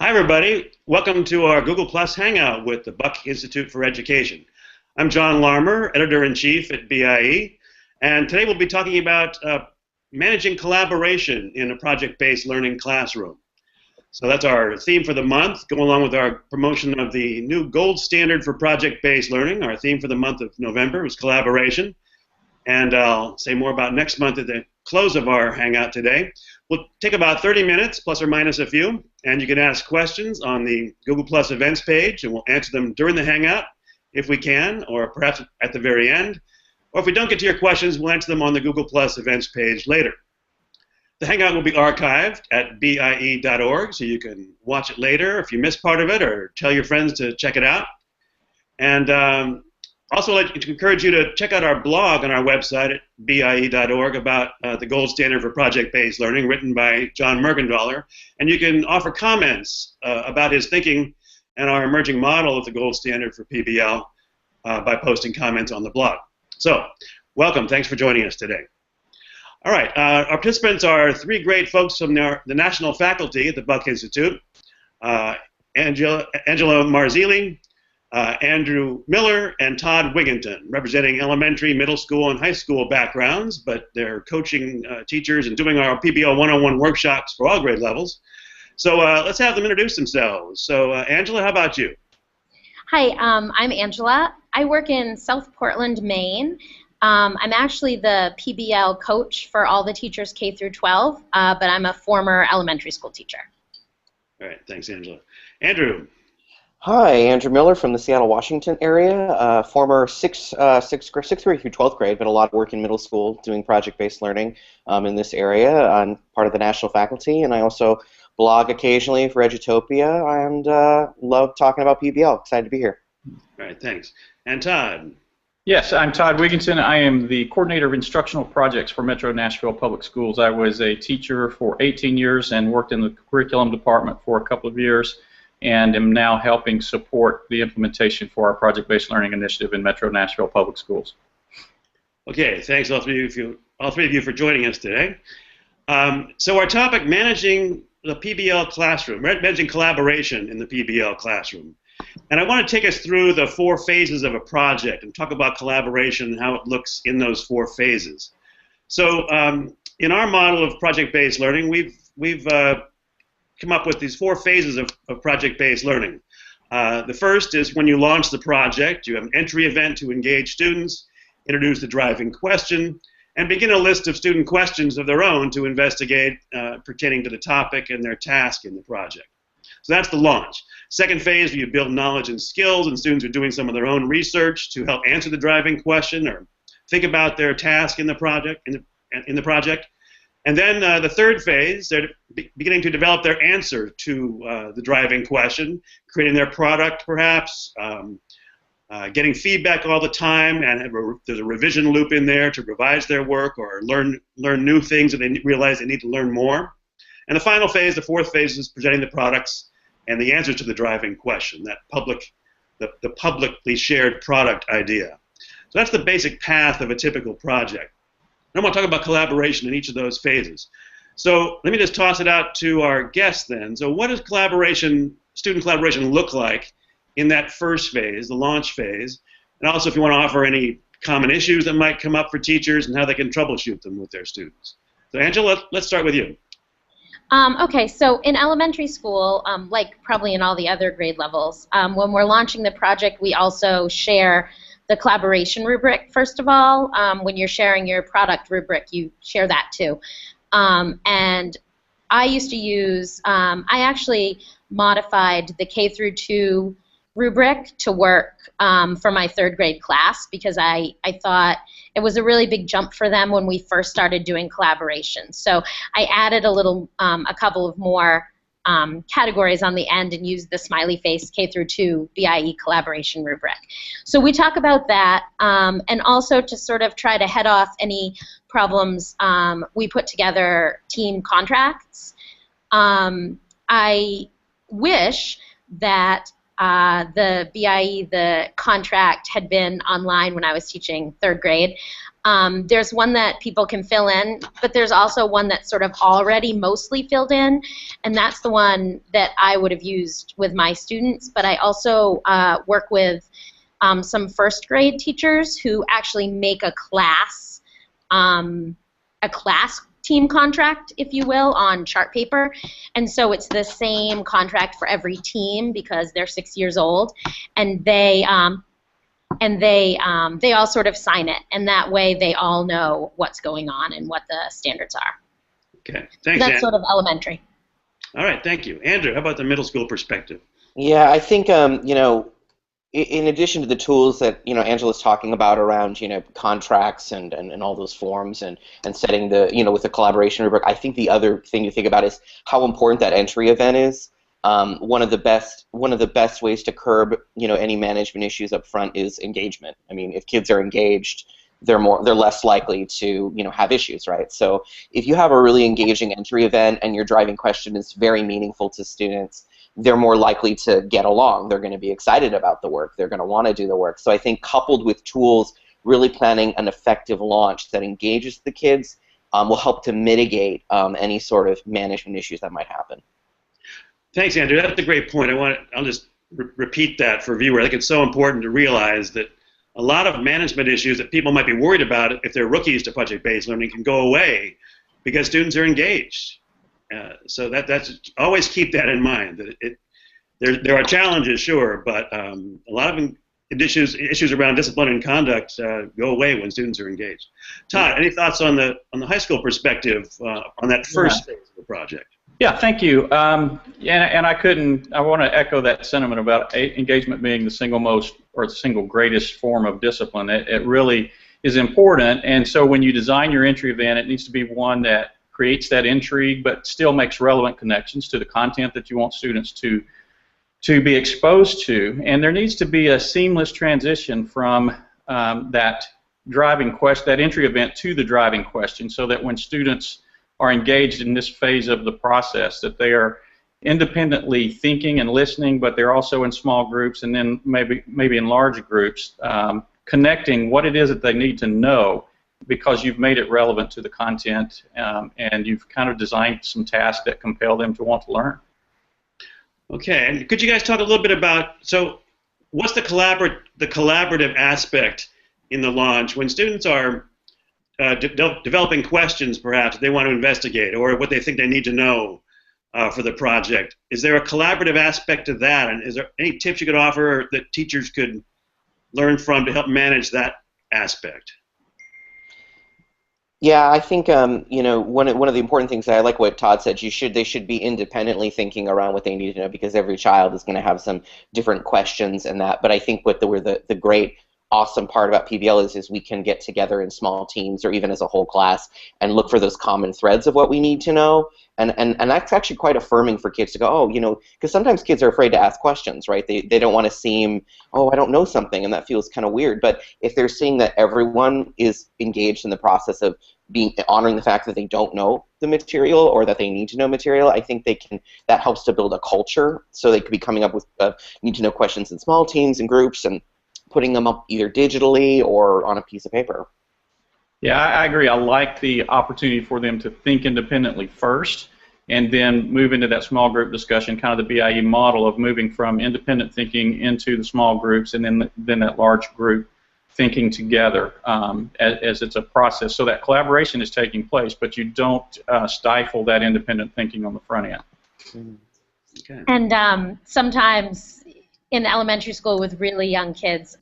Hi, everybody. Welcome to our Google Plus Hangout with the Buck Institute for Education. I'm John Larmer, Editor-in-Chief at BIE, and today we'll be talking about managing collaboration in a project-based learning classroom. So that's our theme for the month, going along with our promotion of the new gold standard for project-based learning. Our theme for the month of November was collaboration, and I'll say more about next month at the close of our Hangout today. We'll take about 30 minutes, plus or minus a few, and you can ask questions on the Google Plus events page, and we'll answer them during the Hangout if we can, or perhaps at the very end. Or if we don't get to your questions, we'll answer them on the Google Plus events page later. The Hangout will be archived at BIE.org, so you can watch it later if you miss part of it, or tell your friends to check it out. And also, I'd like to encourage you to check out our blog on our website at BIE.org about the gold standard for project-based learning, written by John Mergenthaler. And you can offer comments about his thinking and our emerging model of the gold standard for PBL by posting comments on the blog. So, welcome. Thanks for joining us today. All right. Our participants are three great folks from the National Faculty at the Buck Institute. Angela Marzilli, Andrew Miller, and Todd Wigginton, representing elementary, middle school, and high school backgrounds, but they're coaching teachers and doing our PBL 101 workshops for all grade levels. So let's have them introduce themselves. So Angela, how about you? Hi, I'm Angela. I work in South Portland, Maine. I'm actually the PBL coach for all the teachers K through 12, but I'm a former elementary school teacher. All right, thanks, Angela. Andrew. Hi, Andrew Miller from the Seattle, Washington area, former sixth grade through 12th grade, but a lot of work in middle school doing project-based learning in this area. I'm part of the National Faculty, and I also blog occasionally for Edutopia, and love talking about PBL. Excited to be here. All right, thanks. And Todd. Yes, I'm Todd Wigginton. I am the coordinator of instructional projects for Metro Nashville Public Schools. I was a teacher for 18 years and worked in the curriculum department for a couple of years, and am now helping support the implementation for our project-based learning initiative in Metro Nashville Public Schools. Okay, thanks all three of you for joining us today. So our topic, managing the PBL classroom, managing collaboration in the PBL classroom. And I want to take us through the 4 phases of a project and talk about collaboration and how it looks in those 4 phases. So in our model of project-based learning, we've come up with these 4 phases of project-based learning. The first is when you launch the project, you have an entry event to engage students, introduce the driving question, and begin a list of student questions of their own to investigate pertaining to the topic and their task in the project. So that's the launch. Second phase, you build knowledge and skills, and students are doing some of their own research to help answer the driving question or think about their task in the project. And then the third phase, they're beginning to develop their answer to the driving question, creating their product perhaps, getting feedback all the time, and there's a revision loop in there to revise their work or learn new things that they realize they need to learn more. And the final phase, the 4th phase, is presenting the products and the answer to the driving question, that the publicly shared product idea. So that's the basic path of a typical project. I want to talk about collaboration in each of those phases. So let me just toss it out to our guests then. So what does student collaboration look like in that first phase, the launch phase? And also if you want to offer any common issues that might come up for teachers and how they can troubleshoot them with their students. So Angela, let's start with you. Okay, so in elementary school, like probably in all the other grade levels, when we're launching the project, we also share the collaboration rubric, first of all. When you're sharing your product rubric, you share that too. And I used to use, I actually modified the K through 2 rubric to work for my 3rd grade class because I thought it was a really big jump for them when we first started doing collaboration. So I added a couple of more categories on the end and used the smiley face K through 2 BIE collaboration rubric. So we talk about that, and also to sort of try to head off any problems, we put together team contracts. I wish that the BIE, the contract, had been online when I was teaching 3rd grade. There's one that people can fill in, but there's also one that's sort of already mostly filled in, and that's the one that I would have used with my students. But I also work with some first grade teachers who actually make a class team contract, if you will, on chart paper, and so it's the same contract for every team because they're 6 years old, and they all sort of sign it, and that way they all know what's going on and what the standards are. Okay, thanks. That's sort of elementary. All right, thank you, Andrew. How about the middle school perspective? Yeah, I think you know, in addition to the tools that Angela's talking about around contracts and all those forms and setting the with the collaboration rubric, I think the other thing to think about is how important that entry event is. One of the best ways to curb any management issues up front is engagement. I mean, if kids are engaged, they're less likely to have issues, right? So if you have a really engaging entry event and your driving question is very meaningful to students, they're more likely to get along. They're going to be excited about the work. They're going to want to do the work. So I think coupled with tools, really planning an effective launch that engages the kids will help to mitigate any sort of management issues that might happen. Thanks, Andrew. That's a great point. I'll just repeat that for viewers. I think it's so important to realize that a lot of management issues that people might be worried about if they're rookies to project-based learning can go away because students are engaged. So that's always keep that in mind. That there are challenges, sure, but a lot of issues around discipline and conduct go away when students are engaged. Todd, any thoughts on the high school perspective on that first phase of the project? Yeah, thank you. And I want to echo that sentiment about engagement being the single most or the single greatest form of discipline. It really is important, and so when you design your entry event, it needs to be one that creates that intrigue but still makes relevant connections to the content that you want students to be exposed to. And there needs to be a seamless transition from that entry event to the driving question, so that when students are engaged in this phase of the process, that they are independently thinking and listening, but they're also in small groups and then maybe in large groups, connecting what it is that they need to know because you've made it relevant to the content and you've kind of designed some tasks that compel them to want to learn. Okay, and could you guys talk a little bit about, so what's the collaborative aspect in the launch when students are developing questions, perhaps, they want to investigate, or what they think they need to know for the project? Is there a collaborative aspect to that, and is there any tips you could offer that teachers could learn from to help manage that aspect? Yeah, I think one of the important things, I like what Todd said, they should be independently thinking around what they need to know, because every child is going to have some different questions and that. But I think where the great awesome part about PBL is we can get together in small teams or even as a whole class and look for those common threads of what we need to know, and that's actually quite affirming for kids to go, oh, because sometimes kids are afraid to ask questions, right? They don't want to seem, oh, I don't know something, and that feels kind of weird. But if they're seeing that everyone is engaged in the process of honoring the fact that they don't know the material or that they need to know material, I think that helps to build a culture, so they could be coming up with need to know questions in small teams and groups and putting them up either digitally or on a piece of paper. Yeah, I agree. I like the opportunity for them to think independently first and then move into that small group discussion, kind of the BIE model of moving from independent thinking into the small groups and then that large group thinking together as it's a process. So that collaboration is taking place, but you don't stifle that independent thinking on the front end. Okay. And sometimes in elementary school with really young kids,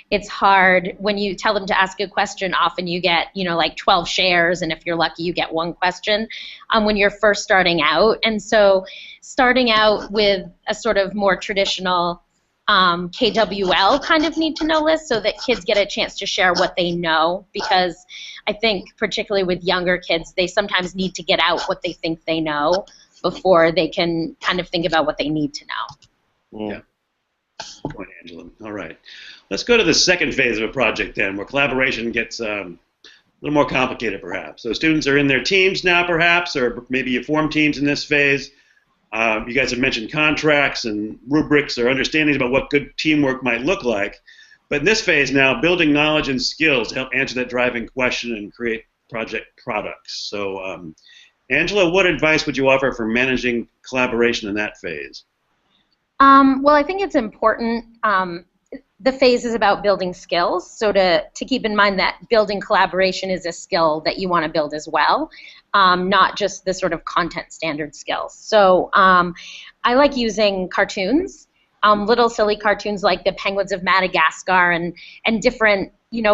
it's hard when you tell them to ask a question. Often you get, like 12 shares, and if you're lucky, you get one question when you're first starting out. And so starting out with a sort of more traditional KWL kind of need-to-know list, so that kids get a chance to share what they know, because I think particularly with younger kids, they sometimes need to get out what they think they know before they can kind of think about what they need to know. Yeah. Good point, Angela. All right. Let's go to the second phase of a project then, where collaboration gets a little more complicated, perhaps. So students are in their teams now, perhaps, or maybe you form teams in this phase. You guys have mentioned contracts and rubrics or understandings about what good teamwork might look like. But in this phase now, building knowledge and skills to help answer that driving question and create project products. So, Angela, what advice would you offer for managing collaboration in that phase? Well, I think it's important. The phase is about building skills, so to keep in mind that building collaboration is a skill that you want to build as well, not just the sort of content standard skills. So I like using cartoons, little silly cartoons like the penguins of Madagascar and different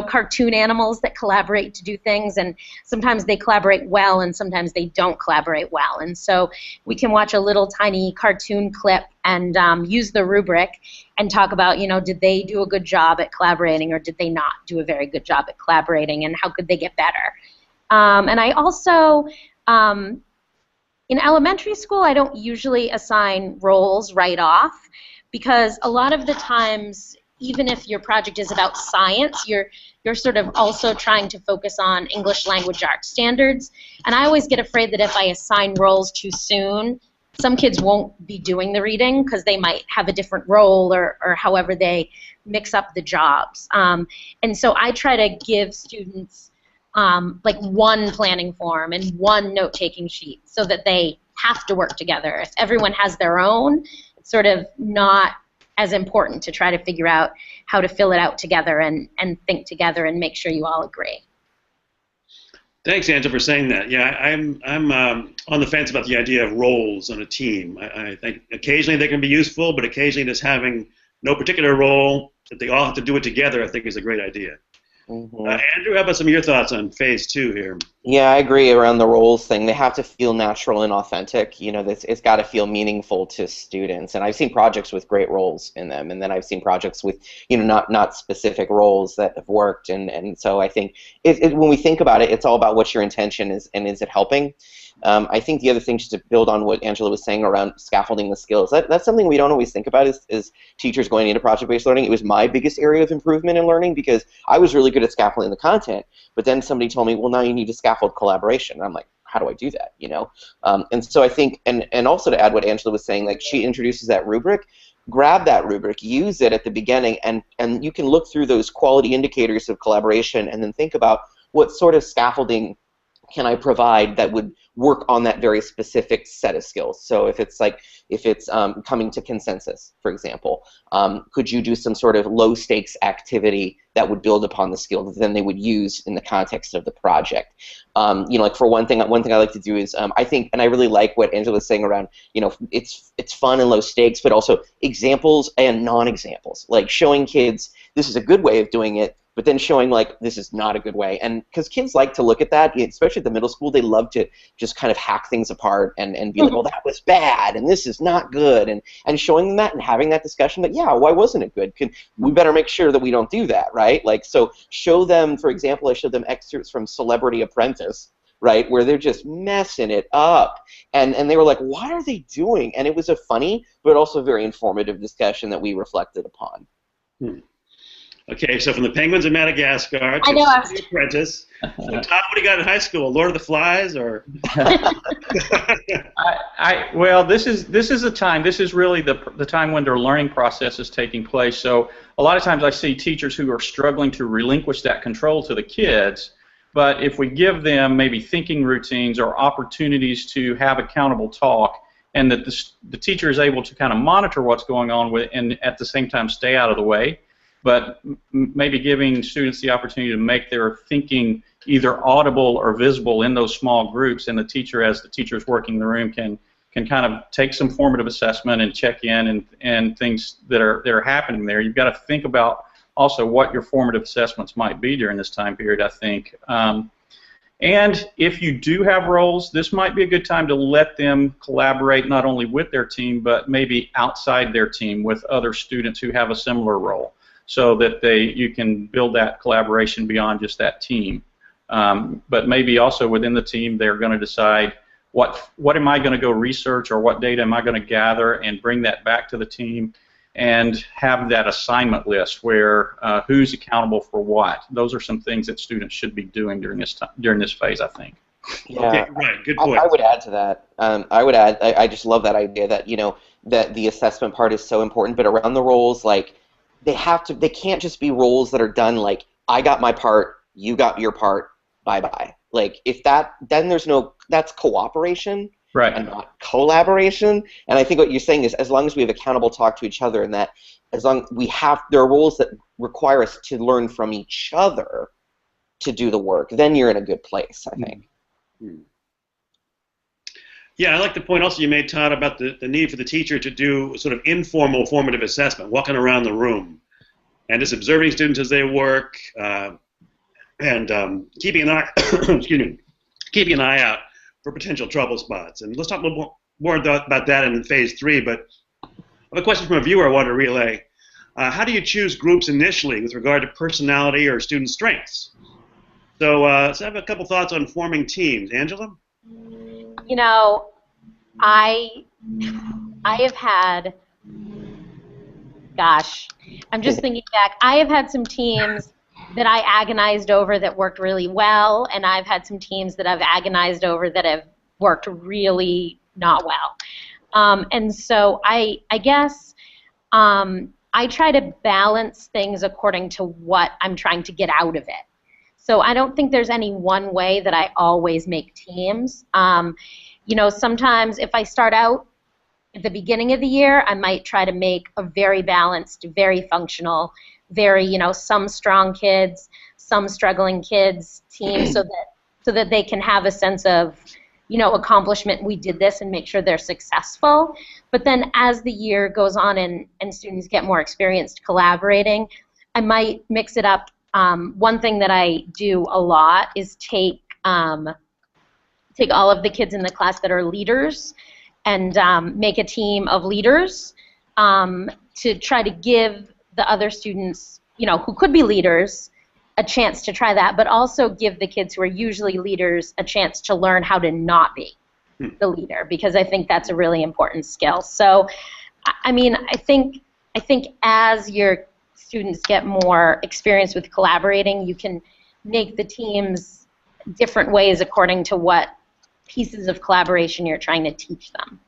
cartoon animals that collaborate to do things, and sometimes they collaborate well and sometimes they don't collaborate well. And so we can watch a little tiny cartoon clip and use the rubric and talk about, did they do a good job at collaborating or did they not do a very good job at collaborating, and how could they get better? And I also, in elementary school, I don't usually assign roles right off, because a lot of the times, even if your project is about science, you're sort of also trying to focus on English language arts standards. And I always get afraid that if I assign roles too soon, some kids won't be doing the reading because they might have a different role or however they mix up the jobs. And so I try to give students like one planning form and one note-taking sheet so that they have to work together. If everyone has their own, it's sort of not as important to try to figure out how to fill it out together and think together and make sure you all agree. Thanks, Angela, for saying that. Yeah, I'm on the fence about the idea of roles on a team. I think occasionally they can be useful, but occasionally just having no particular role that they all have to do it together, I think, is a great idea. Mm-hmm. Andrew, how about some of your thoughts on phase 2 here? Yeah, I agree around the roles thing. They have to feel natural and authentic. It's got to feel meaningful to students. And I've seen projects with great roles in them, and then I've seen projects with, not specific roles that have worked. And so I think when we think about it, it's all about what your intention is and is it helping. I think the other thing, just to build on what Angela was saying around scaffolding the skills, that's something we don't always think about as teachers going into project-based learning. It was my biggest area of improvement in learning because I was really good at scaffolding the content, but then somebody told me, well, now you need to scaffold collaboration. And I'm like, how do I do that? And so I think, and also to add what Angela was saying, like she introduces that rubric. Grab that rubric, use it at the beginning, and you can look through those quality indicators of collaboration and then think about what sort of scaffolding can I provide that would work on that very specific set of skills. So if it's coming to consensus, for example, could you do some sort of low stakes activity that would build upon the skill that then they would use in the context of the project? Like for one thing I like to do is I think, and I really like what Angela was saying around, it's fun and low stakes, but also examples and non-examples, like showing kids this is a good way of doing it, but then showing like this is not a good way. And because kids like to look at that, especially at the middle school, they love to just kind of hack things apart and be like, well, that was bad and this is not good, and showing them that and having that discussion that, yeah, why wasn't it good? We better make sure that we don't do that, right? Like, so show them, for example, I showed them excerpts from Celebrity Apprentice, right, where they're just messing it up. And they were like, what are they doing? And it was a funny but also very informative discussion that we reflected upon. Okay, so from the Penguins of Madagascar to The Apprentice. So Todd, what do you got in high school? Lord of the Flies, or? Well, this is a time. This is really the time when their learning process is taking place. So a lot of times I see teachers who are struggling to relinquish that control to the kids. But if we give them maybe thinking routines or opportunities to have accountable talk, and that the teacher is able to kind of monitor what's going on with, and at the same time stay out of the way, but maybe giving students the opportunity to make their thinking either audible or visible in those small groups, and the teacher, as the teacher is working in the room, can kind of take some formative assessment and check in and things that are happening there. You've got to think about also what your formative assessments might be during this time period, I think. And if you do have roles, this might be a good time to let them collaborate not only with their team, but maybe outside their team with other students who have a similar role, so that you can build that collaboration beyond just that team. But maybe also within the team, they're going to decide what am I going to go research, or what data am I going to gather and bring that back to the team, and have that assignment list where who's accountable for what. Those are some things that students should be doing during this phase, I think. Yeah, okay, right. Good point. I would add to that. I just love that idea that that the assessment part is so important, but around the roles, like, they can't just be roles that are done like, I got my part, you got your part, bye-bye. Like, then that's cooperation, right, and not collaboration. And I think what you're saying is, as long as we have accountable talk to each other, and that there are roles that require us to learn from each other to do the work, then you're in a good place, I think. Mm-hmm. Yeah, I like the point also you made, Todd, about the need for the teacher to do sort of informal formative assessment, walking around the room and just observing students as they work, and keeping an eye keeping an eye out for potential trouble spots. And let's talk a little more about that in phase 3, but I have a question from a viewer I want to relay. How do you choose groups initially with regard to personality or student strengths? So I have a couple thoughts on forming teams. Angela? You know, I have had, gosh, I'm just thinking back. I have had some teams that I agonized over that worked really well, and I've had some teams that I've agonized over that have worked really not well. And so I guess I try to balance things according to what I'm trying to get out of it. So I don't think there's any one way that I always make teams. You know, sometimes if I start out at the beginning of the year, I might try to make a very balanced, very functional, very, you know, some strong kids, some struggling kids team, so that they can have a sense of, you know, accomplishment. We did this, and make sure they're successful. But then as the year goes on and students get more experienced collaborating, I might mix it up. One thing that I do a lot is take all of the kids in the class that are leaders and make a team of leaders to try to give the other students, you know, who could be leaders, a chance to try that, but also give the kids who are usually leaders a chance to learn how to not be the leader, because I think that's a really important skill. So, I mean, I think as your students get more experience with collaborating, you can make the teams different ways according to what pieces of collaboration you're trying to teach them.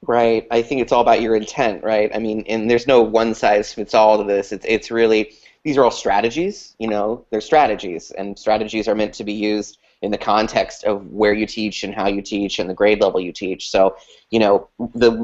Right. I think it's all about your intent, right? I mean, and there's no one size fits all to this. It's really, these are all strategies, you know, they're strategies, and strategies are meant to be used in the context of where you teach and how you teach and the grade level you teach. So, you know,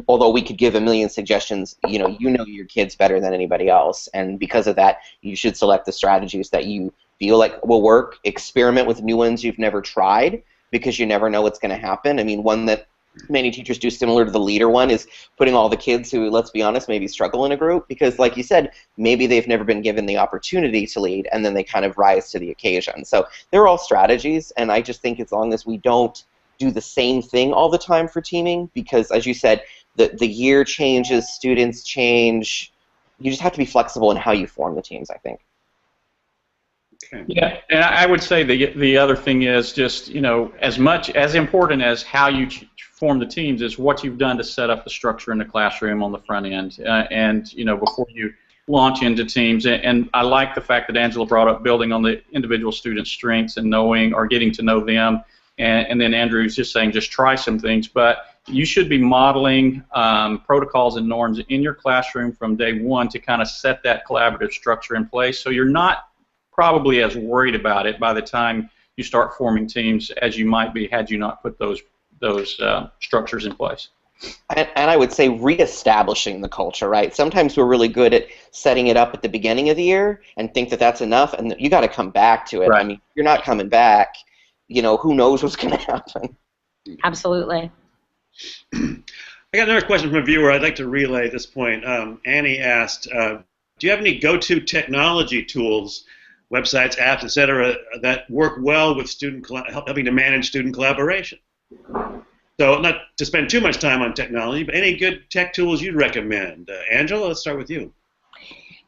although we could give a million suggestions, you know your kids better than anybody else, and because of that, you should select the strategies that you feel like will work. Experiment with new ones you've never tried, because you never know what's going to happen. I mean, one that many teachers do similar to the leader one is putting all the kids who, let's be honest, maybe struggle in a group, because like you said, maybe they've never been given the opportunity to lead, and then they kind of rise to the occasion. So they're all strategies, and I just think as long as we don't do the same thing all the time for teaming, because as you said, the year changes, students change, you just have to be flexible in how you form the teams, I think. Okay. Yeah, and I would say the other thing is just, you know, as important as how you form the teams is what you've done to set up the structure in the classroom on the front end, and you know, before you launch into teams. And I like the fact that Angela brought up building on the individual students' strengths and knowing or getting to know them, and then Andrew's just saying just try some things, but you should be modeling protocols and norms in your classroom from day one to kind of set that collaborative structure in place, so you're not probably as worried about it by the time you start forming teams as you might be had you not put those structures in place. And I would say reestablishing the culture, right? Sometimes we're really good at setting it up at the beginning of the year and think that that's enough, and you got to come back to it. Right. I mean, if you're not coming back, you know, who knows what's going to happen. Absolutely. I got another question from a viewer I'd like to relay at this point. Annie asked, do you have any go-to technology tools, websites, apps, etc., that work well with helping to manage student collaboration? So not to spend too much time on technology, but any good tech tools you'd recommend. Angela, let's start with you.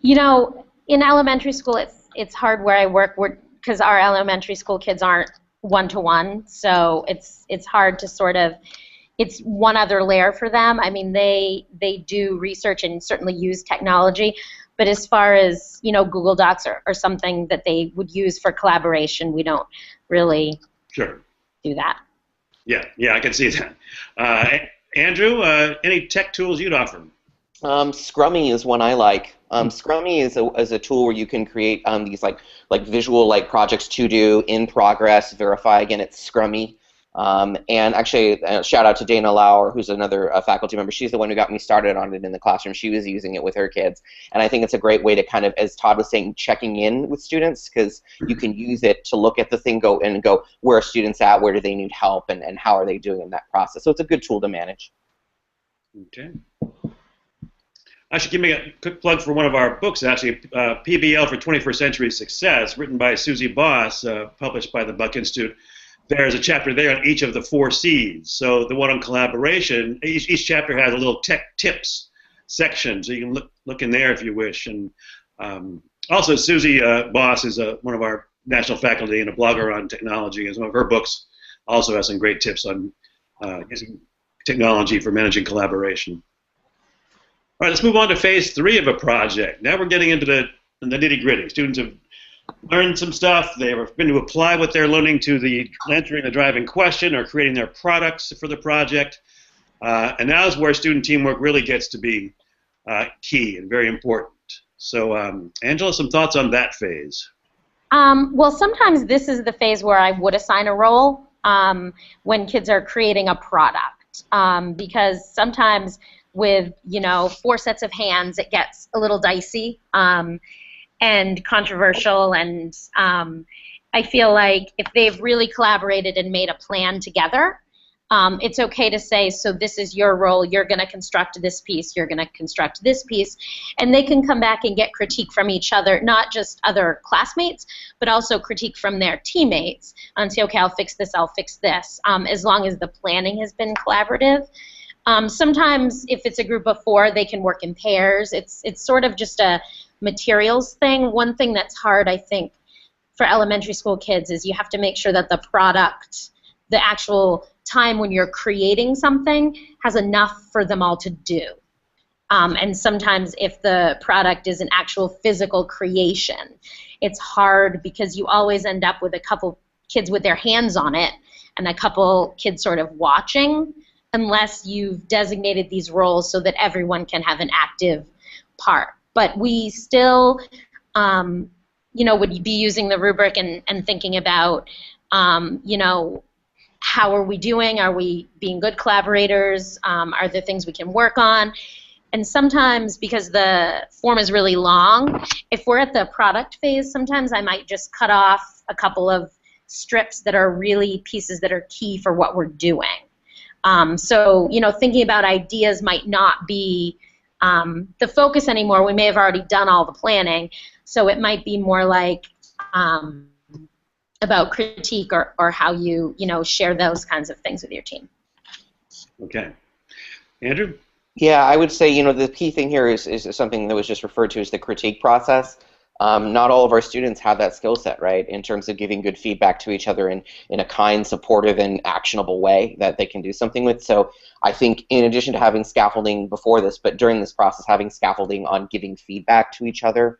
You know, in elementary school, it's hard where I work because our elementary school kids aren't one-to-one, so it's hard to sort of, it's one other layer for them. I mean, they do research and certainly use technology, but as far as, you know, Google Docs or something that they would use for collaboration, we don't really do that. Yeah, I can see that. Andrew, any tech tools you'd offer? Scrummy is one I like. Scrummy is a tool where you can create these like visual projects to do, in progress, verify. Again, it's Scrummy. And actually, shout out to Dana Lauer, who's another faculty member. She's the one who got me started on it in the classroom. She was using it with her kids. And I think it's a great way to kind of, as Todd was saying, checking in with students, because you can use it to look at the thing, go where are students at, where do they need help, and how are they doing in that process. So it's a good tool to manage. Okay. I should give me a quick plug for one of our books, actually, PBL for 21st Century Success, written by Susie Boss, published by the Buck Institute. There's a chapter there on each of the 4 C's. So the one on collaboration, each chapter has a little tech tips section, so you can look in there if you wish. And also, Susie Boss is one of our national faculty and a blogger on technology, and one of her books also has some great tips on using technology for managing collaboration. All right, let's move on to phase 3 of a project. Now we're getting into the nitty-gritty. Students have learned some stuff. They've been to apply what they're learning to answering the driving question or creating their products for the project. And now is where student teamwork really gets to be key and very important. So, Angela, some thoughts on that phase? Well, sometimes this is the phase where I would assign a role when kids are creating a product, because sometimes with 4 sets of hands, it gets a little dicey and controversial, and I feel like if they've really collaborated and made a plan together, it's okay to say, so this is your role, you're going to construct this piece, you're going to construct this piece, and they can come back and get critique from each other, not just other classmates, but also critique from their teammates, and say, okay, I'll fix this, as long as the planning has been collaborative. Sometimes if it's a group of 4, they can work in pairs. It's sort of just a materials thing. One thing that's hard, I think, for elementary school kids is you have to make sure that the product, the actual time when you're creating something, has enough for them all to do. And sometimes if the product is an actual physical creation, it's hard because you always end up with a couple kids with their hands on it and a couple kids sort of watching, unless you've designated these roles so that everyone can have an active part. But we still, would be using the rubric and thinking about, how are we doing? Are we being good collaborators? Are there things we can work on? And sometimes, because the form is really long, if we're at the product phase, sometimes I might just cut off a couple of strips that are really pieces that are key for what we're doing. So, thinking about ideas might not be the focus anymore. We may have already done all the planning, so it might be more like about critique or how you, share those kinds of things with your team. Okay. Andrew? Yeah, I would say, the key thing here is something that was just referred to as the critique process. Not all of our students have that skill set, right, in terms of giving good feedback to each other in a kind, supportive, and actionable way that they can do something with. So I think in addition to having scaffolding before this, but during this process, having scaffolding on giving feedback to each other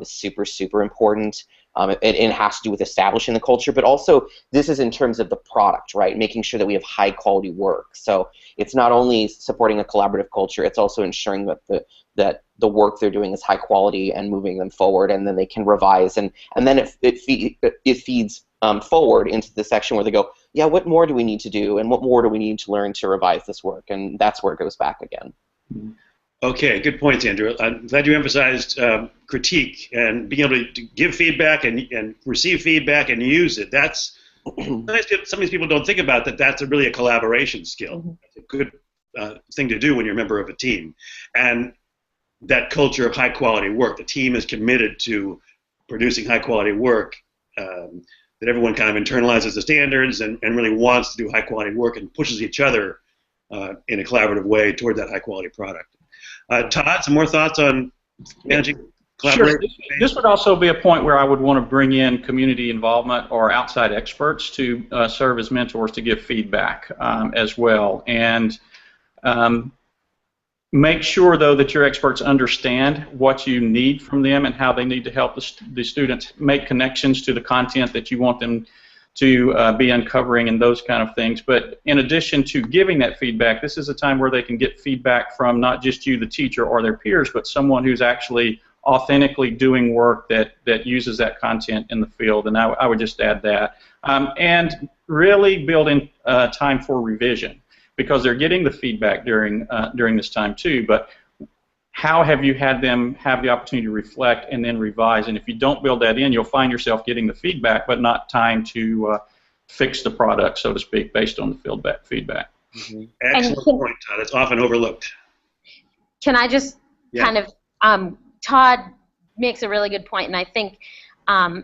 is super, super important. It has to do with establishing the culture, but also this is in terms of the product, right, making sure that we have high-quality work. So it's not only supporting a collaborative culture, it's also ensuring that the work they're doing is high quality and moving them forward, and then they can revise, and then it feeds forward into the section where they go, yeah, what more do we need to do, and what more do we need to learn to revise this work, and that's where it goes back again. Okay, good points, Andrew. I'm glad you emphasized critique and being able to give feedback and receive feedback and use it. That's some of these people don't think about that. That's really a collaboration skill. Mm-hmm. It's a good thing to do when you're a member of a team. And that culture of high-quality work, the team is committed to producing high-quality work, that everyone kind of internalizes the standards and really wants to do high-quality work and pushes each other in a collaborative way toward that high-quality product. Todd, some more thoughts on managing collaboration? Sure. This would also be a point where I would want to bring in community involvement or outside experts to serve as mentors to give feedback as well. And make sure, though, that your experts understand what you need from them and how they need to help the students make connections to the content that you want them to be uncovering and those kind of things. But in addition to giving that feedback, this is a time where they can get feedback from not just you, the teacher, or their peers, but someone who's actually authentically doing work that uses that content in the field. And I would just add that. And really build in time for revision, because they're getting the feedback during this time too. But how have you had them have the opportunity to reflect and then revise? And if you don't build that in, you'll find yourself getting the feedback, but not time to fix the product, so to speak, based on the feedback. Mm-hmm. Excellent point, Todd. It's often overlooked. Can I just kind of, Todd makes a really good point, and I think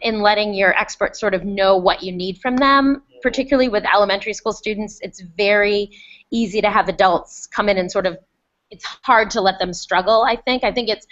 in letting your experts sort of know what you need from them, particularly with elementary school students, it's very easy to have adults come in and sort of, it's hard to let them struggle, I think. I think it's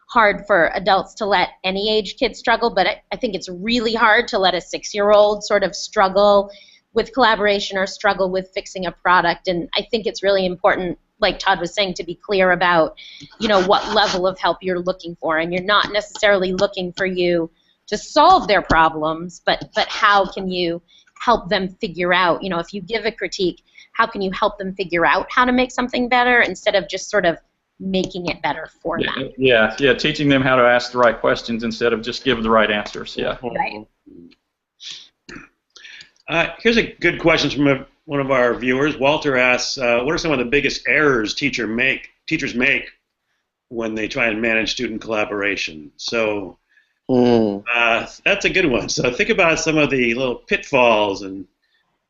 hard for adults to let any age kid struggle, but I think it's really hard to let a 6-year-old sort of struggle with collaboration or struggle with fixing a product. And I think it's really important, like Todd was saying, to be clear about, you know, what level of help you're looking for. And you're not necessarily looking for you to solve their problems, but how can you help them figure out, you know, if you give a critique, how can you help them figure out how to make something better instead of just sort of making it better for them? Yeah, teaching them how to ask the right questions instead of just give the right answers. Yeah. Right. Here's a good question from one of our viewers. Walter asks, what are some of the biggest errors teachers make when they try and manage student collaboration? So that's a good one. So think about some of the little pitfalls and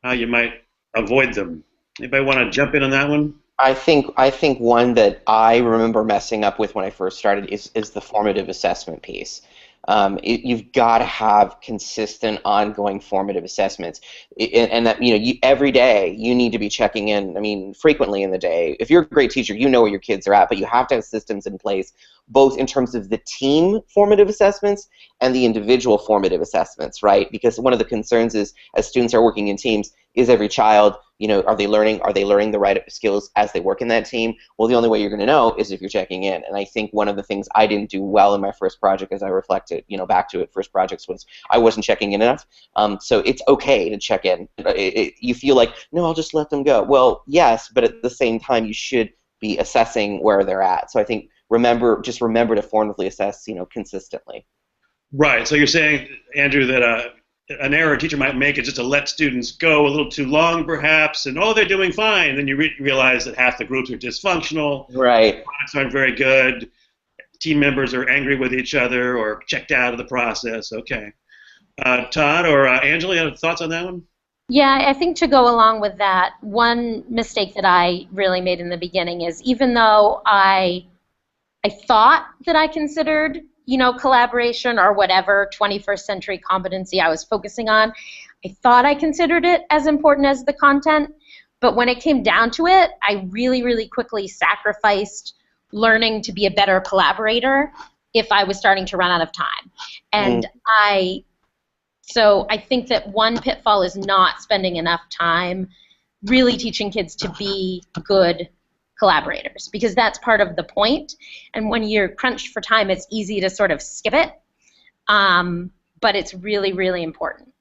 how you might avoid them. Anybody want to jump in on that one? I think one that I remember messing up with when I first started is the formative assessment piece. You've got to have consistent, ongoing formative assessments, and that, you know, every day you need to be checking in. I mean, frequently in the day. If you're a great teacher, you know where your kids are at, but you have to have systems in place, both in terms of the team formative assessments and the individual formative assessments, right? Because one of the concerns is, as students are working in teams, is every child, you know, are they learning the right skills as they work in that team? Well, the only way you're going to know is if you're checking in. And I think one of the things I didn't do well in my first project, as I reflected, you know, back to it, first projects, was I wasn't checking in enough. So it's okay to check in. You feel like, no, I'll just let them go. Well, yes, but at the same time, you should be assessing where they're at. So I think just remember to formatively assess, you know, consistently. Right. So you're saying, Andrew, that an error a teacher might make is just to let students go a little too long, perhaps, and they're doing fine. Then you realize that half the groups are dysfunctional. Right. Products aren't very good. Team members are angry with each other or checked out of the process. Okay. Todd or Angela, you have thoughts on that one? Yeah, I think to go along with that, one mistake that I really made in the beginning is, even though I thought that I considered, you know, collaboration or whatever 21st century competency I was focusing on, I thought I considered it as important as the content, but when it came down to it, I really, really quickly sacrificed learning to be a better collaborator if I was starting to run out of time. And so I think that one pitfall is not spending enough time really teaching kids to be good collaborators, because that's part of the point. And when you're crunched for time, it's easy to sort of skip it, but it's really, really important.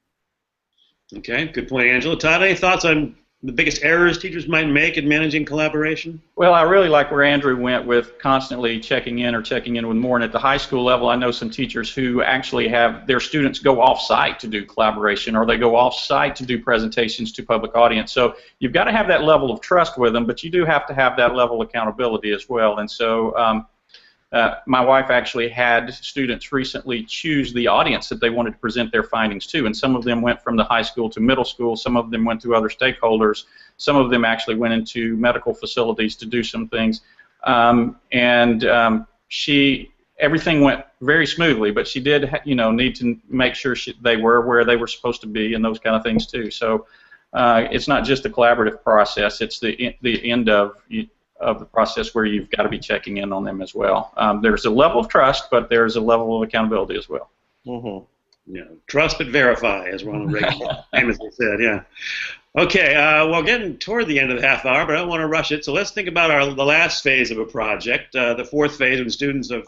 Okay, good point, Angela. Todd, any thoughts on the biggest errors teachers might make in managing collaboration? Well, I really like where Andrew went with constantly checking in with more. And at the high school level, I know some teachers who actually have their students go off-site to do collaboration, or they go off-site to do presentations to public audience. So you've got to have that level of trust with them, but you do have to have that level of accountability as well. And so my wife actually had students recently choose the audience that they wanted to present their findings to, and some of them went from the high school to middle school, some of them went to other stakeholders, some of them actually went into medical facilities to do some things, everything went very smoothly, but she did, you know, need to make sure they were where they were supposed to be and those kind of things too. So it's not just a collaborative process, it's the end of the process where you've got to be checking in on them as well. There's a level of trust, but there's a level of accountability as well. Yeah, trust but verify, as Ronald Reagan famously said. Yeah. Okay. Well, getting toward the end of the half hour, but I don't want to rush it. So let's think about the last phase of a project, the fourth phase, when students have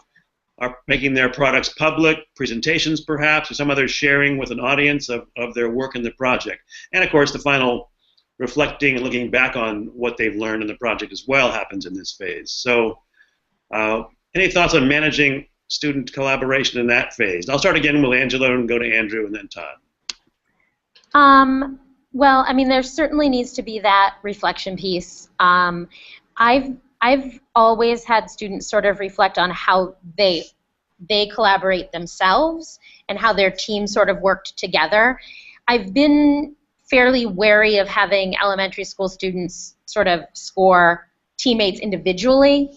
are making their products public, presentations perhaps, or some other sharing with an audience of their work in the project. And of course, the final reflecting and looking back on what they've learned in the project as well happens in this phase. So any thoughts on managing student collaboration in that phase? I'll start again with Angela and go to Andrew and then Todd. Well, I mean, there certainly needs to be that reflection piece. I've always had students sort of reflect on how they collaborate themselves and how their team sort of worked together. I've been fairly wary of having elementary school students sort of score teammates individually,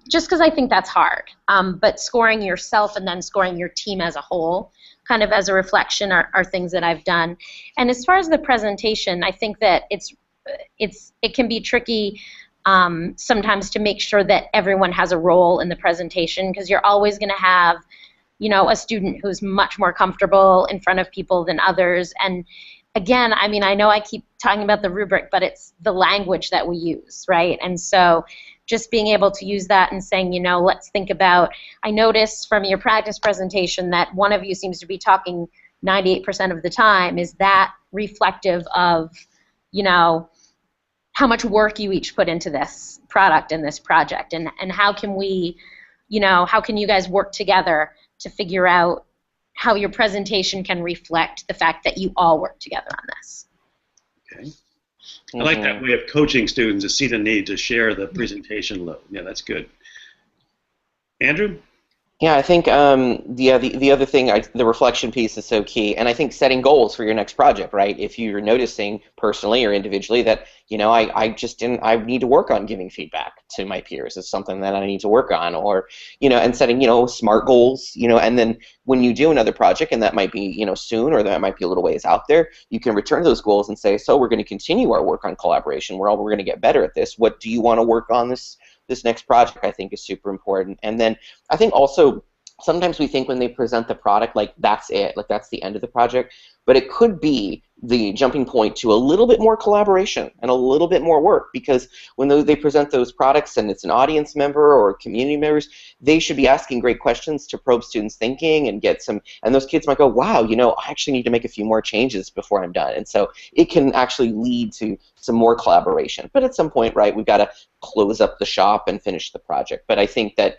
just because I think that's hard. But scoring yourself and then scoring your team as a whole, kind of as a reflection, are things that I've done. And as far as the presentation, I think that it can be tricky sometimes to make sure that everyone has a role in the presentation, because you're always going to have, you know, a student who's much more comfortable in front of people than others. And again, I mean, I know I keep talking about the rubric, but it's the language that we use, right? And so just being able to use that and saying, you know, let's think about, I noticed from your practice presentation that one of you seems to be talking 98% of the time. Is that reflective of, you know, how much work you each put into this product and this project, and how can we, you know, how can you guys work together to figure out how your presentation can reflect the fact that you all work together on this. Okay. I like that way of coaching students to see the need to share the presentation load. Yeah, that's good. Andrew? Yeah, I think the other thing, the reflection piece is so key, and I think setting goals for your next project, right? If you're noticing personally or individually that, you know, I need to work on giving feedback to my peers. It's something that I need to work on, or, you know, and setting, you know, SMART goals, you know, and then when you do another project, and that might be, you know, soon, or that might be a little ways out there, you can return those goals and say, so we're going to continue our work on collaboration. We're going to get better at this. What do you want to work on this next project? I think is super important. And then I think also sometimes we think when they present the product, like that's it, like that's the end of the project, but it could be the jumping point to a little bit more collaboration and a little bit more work, because when they present those products and it's an audience member or community members, they should be asking great questions to probe students' thinking and get some, and those kids might go, wow, you know, I actually need to make a few more changes before I'm done. And so it can actually lead to some more collaboration. But at some point, right, we've got to close up the shop and finish the project. But I think that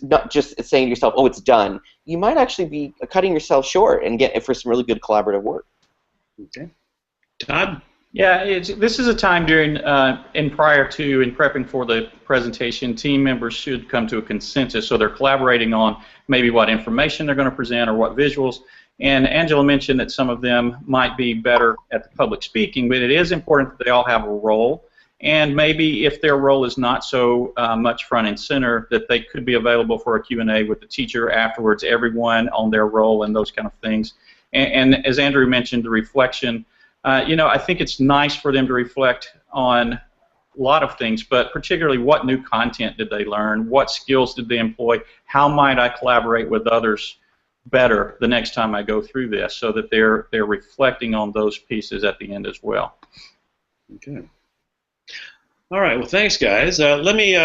not just saying to yourself, oh, it's done, you might actually be cutting yourself short and get for some really good collaborative work. Okay. Todd? Yeah, this is a time during and prior to and prepping for the presentation, team members should come to a consensus, so they're collaborating on maybe what information they're going to present or what visuals. And Angela mentioned that some of them might be better at the public speaking, but it is important that they all have a role. And maybe if their role is not so much front and center, that they could be available for a Q&A with the teacher afterwards, everyone on their role and those kind of things. And as Andrew mentioned, the reflection, you know, I think it's nice for them to reflect on a lot of things, but particularly what new content did they learn, what skills did they employ, how might I collaborate with others better the next time I go through this, so that they're reflecting on those pieces at the end as well. Okay. All right. Well, thanks, guys. Let me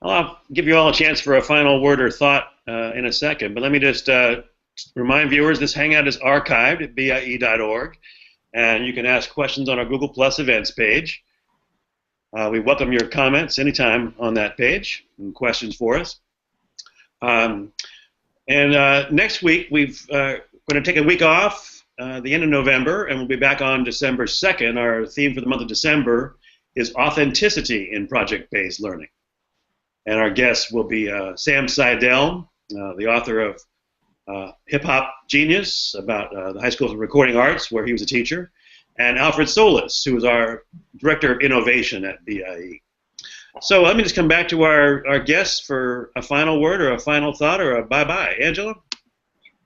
I'll give you all a chance for a final word or thought in a second, but let me just remind viewers this Hangout is archived at BIE.org, and you can ask questions on our Google Plus events page. We welcome your comments anytime on that page and questions for us. Next week, we're going to take a week off the end of November, and we'll be back on December 2nd. Our theme for the month of December is authenticity in project-based learning. And our guest will be Sam Seidel, the author of Hip Hop Genius, about the High School of Recording Arts, where he was a teacher, and Alfred Solis, who is our Director of Innovation at BIE. So let me just come back to our guests for a final word or a final thought or a bye-bye. Angela?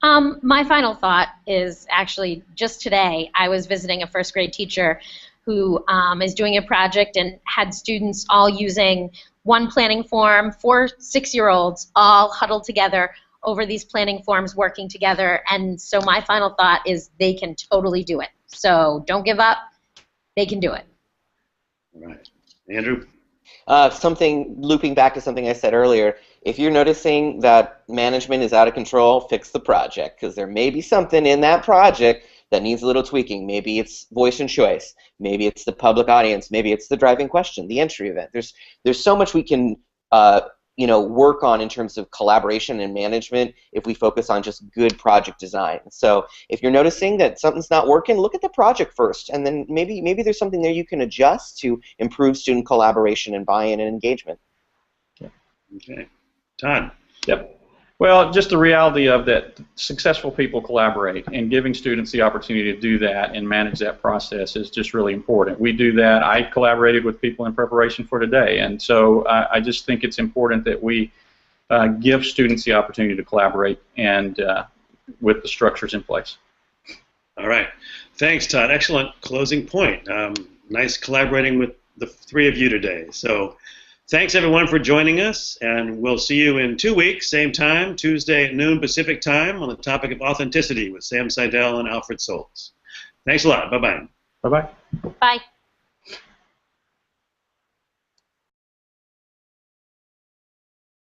My final thought is actually just today I was visiting a first grade teacher who is doing a project and had students all using one planning form, 4 6-year-olds all huddled together over these planning forms working together. And so my final thought is they can totally do it. So don't give up. They can do it. All right. Andrew? Something, looping back to something I said earlier, if you're noticing that management is out of control, fix the project, because there may be something in that project that needs a little tweaking. Maybe it's voice and choice. Maybe it's the public audience. Maybe it's the driving question, the entry event. There's so much we can work on in terms of collaboration and management if we focus on just good project design. So if you're noticing that something's not working, look at the project first, and then maybe there's something there you can adjust to improve student collaboration and buy-in and engagement. Okay. Todd? Yep. Well, just the reality of that successful people collaborate, and giving students the opportunity to do that and manage that process is just really important. We do that. I collaborated with people in preparation for today, and so I just think it's important that we give students the opportunity to collaborate and with the structures in place. All right. Thanks, Todd. Excellent closing point. Nice collaborating with the three of you today. So thanks, everyone, for joining us, and we'll see you in 2 weeks, same time, Tuesday at noon Pacific time, on the topic of authenticity with Sam Seidel and Alfred Soltz. Thanks a lot. Bye-bye. Bye-bye. Bye.